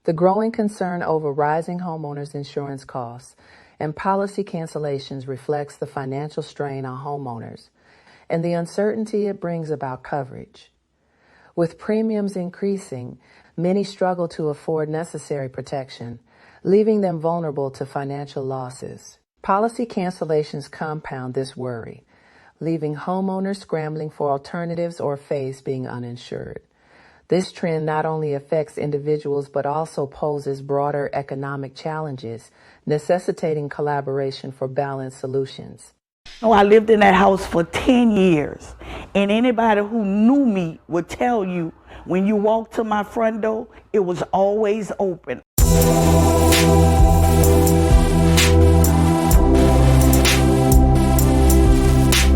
The growing concern over rising homeowners insurance costs and policy cancellations reflects the financial strain on homeowners and the uncertainty it brings about coverage. With premiums increasing, many struggle to afford necessary protection, leaving them vulnerable to financial losses. Policy cancellations compound this worry, leaving homeowners scrambling for alternatives or face being uninsured. This trend not only affects individuals but also poses broader economic challenges, necessitating collaboration for balanced solutions. Oh, I lived in that house for 10 years, and anybody who knew me would tell you when you walked to my front door, it was always open.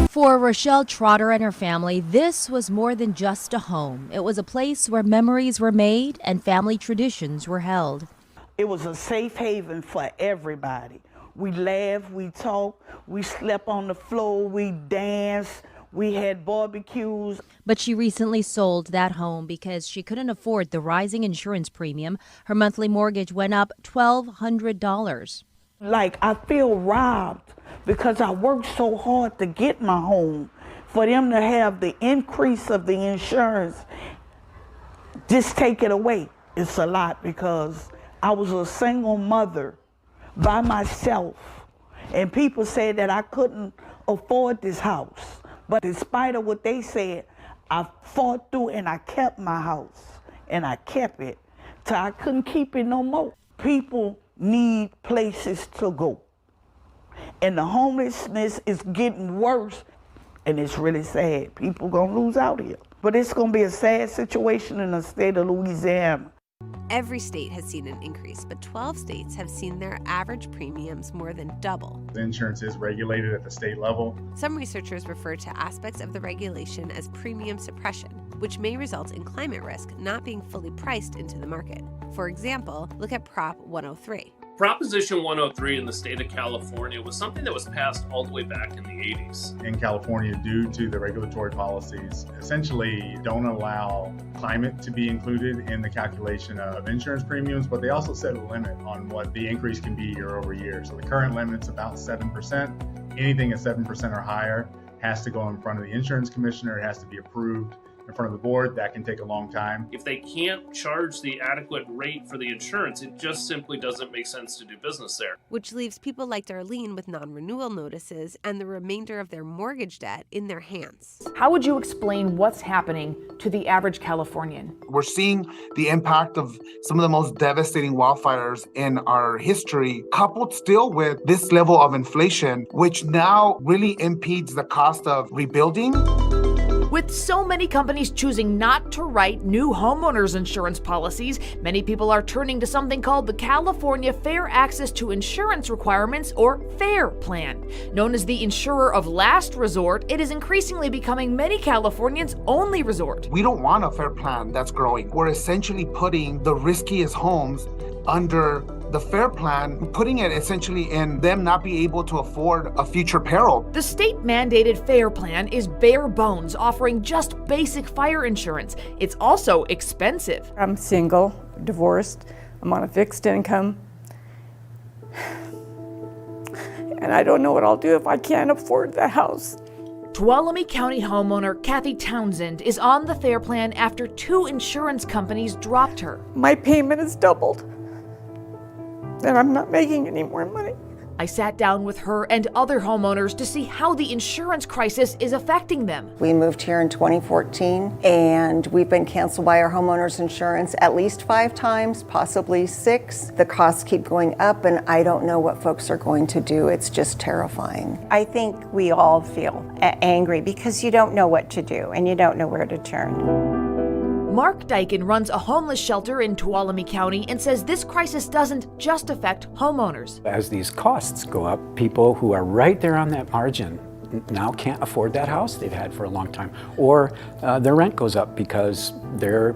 For Rochelle Trotter and her family, this was more than just a home. It was a place where memories were made and family traditions were held. It was a safe haven for everybody. We laughed, we talked, we slept on the floor, we danced, we had barbecues. But she recently sold that home because she couldn't afford the rising insurance premium. Her monthly mortgage went up $1,200. Like, I feel robbed because I worked so hard to get my home. For them to have the increase of the insurance, just take it away. It's a lot because I was a single mother by myself, and people said that I couldn't afford this house. But in spite of what they said, I fought through and I kept my house, and I kept it till I couldn't keep it no more. People need places to go, and the homelessness is getting worse, and it's really sad. People gonna lose out here, but it's gonna be a sad situation in the state of Louisiana. Every state has seen an increase, but 12 states have seen their average premiums more than double. The insurance is regulated at the state level. Some researchers refer to aspects of the regulation as premium suppression, which may result in climate risk not being fully priced into the market. For example, look at Prop 103. Proposition 103 in the state of California was something that was passed all the way back in the 80s. In California, due to the regulatory policies, essentially don't allow climate to be included in the calculation of insurance premiums, but they also set a limit on what the increase can be year over year. So the current limit's about 7%. Anything at 7% or higher has to go in front of the insurance commissioner. It has to be approved in front of the board. That can take a long time. If they can't charge the adequate rate for the insurance, it just simply doesn't make sense to do business there. Which leaves people like Darlene with non-renewal notices and the remainder of their mortgage debt in their hands. How would you explain what's happening to the average Californian? We're seeing the impact of some of the most devastating wildfires in our history, coupled still with this level of inflation, which now really impedes the cost of rebuilding. With so many companies choosing not to write new homeowners insurance policies, many people are turning to something called the California Fair Access to Insurance Requirements, or FAIR plan. Known as the insurer of last resort, it is increasingly becoming many Californians' only resort. We don't want a FAIR plan that's growing. We're essentially putting the riskiest homes under the FAIR plan, putting it essentially in them not be able to afford a future peril. The state-mandated FAIR plan is bare bones, offering just basic fire insurance. It's also expensive. I'm single, divorced, I'm on a fixed income, and I don't know what I'll do if I can't afford the house. Tuolumne County homeowner Kathy Townsend is on the FAIR plan after 2 insurance companies dropped her. My payment has doubled, and I'm not making any more money. I sat down with her and other homeowners to see how the insurance crisis is affecting them. We moved here in 2014, and we've been canceled by our homeowners insurance at least 5 times, possibly 6. The costs keep going up, and I don't know what folks are going to do. It's just terrifying. I think we all feel angry because you don't know what to do and you don't know where to turn. Mark Dyken runs a homeless shelter in Tuolumne County and says this crisis doesn't just affect homeowners. As these costs go up, people who are right there on that margin now can't afford that house they've had for a long time, or their rent goes up because their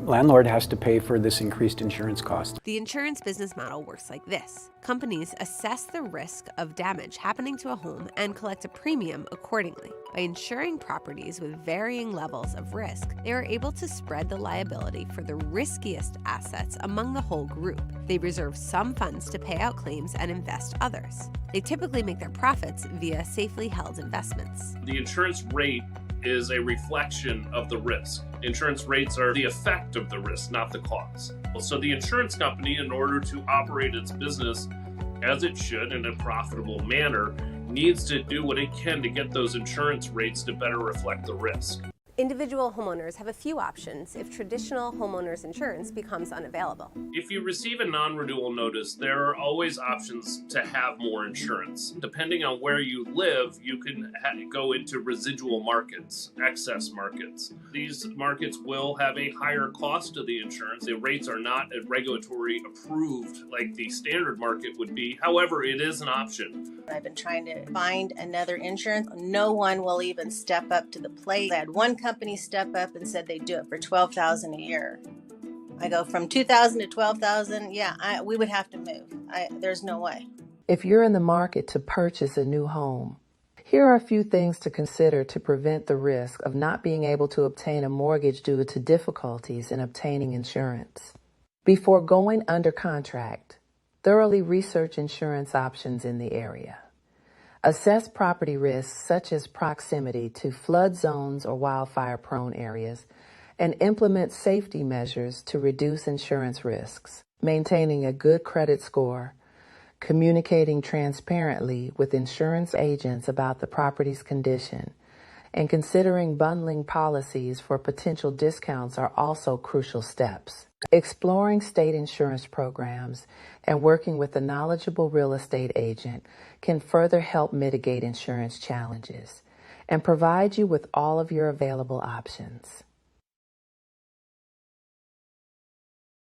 landlord has to pay for this increased insurance cost. The insurance business model works like this. Companies assess the risk of damage happening to a home and collect a premium accordingly. By insuring properties with varying levels of risk, they are able to spread the liability for the riskiest assets among the whole group. They reserve some funds to pay out claims and invest others. They typically make their profits via safely held investments. The insurance rate is a reflection of the risk. Insurance rates are the effect of the risk, not the cause. So the insurance company, in order to operate its business as it should in a profitable manner, needs to do what it can to get those insurance rates to better reflect the risk. Individual homeowners have a few options if traditional homeowners insurance becomes unavailable. If you receive a non-renewal notice, there are always options to have more insurance. Depending on where you live, you can go into residual markets, excess markets. These markets will have a higher cost to the insurance. The rates are not regulatory approved like the standard market would be. However, it is an option. I've been trying to find another insurance. No one will even step up to the plate. I had one company step up and said they'd do it for $12,000 a year. I go from $2,000 to $12,000. Yeah, we would have to move. There's no way. If you're in the market to purchase a new home, here are a few things to consider to prevent the risk of not being able to obtain a mortgage due to difficulties in obtaining insurance. Before going under contract, thoroughly research insurance options in the area. Assess property risks such as proximity to flood zones or wildfire-prone areas, and implement safety measures to reduce insurance risks. Maintaining a good credit score, communicating transparently with insurance agents about the property's condition, and considering bundling policies for potential discounts are also crucial steps. Exploring state insurance programs and working with a knowledgeable real estate agent can further help mitigate insurance challenges and provide you with all of your available options.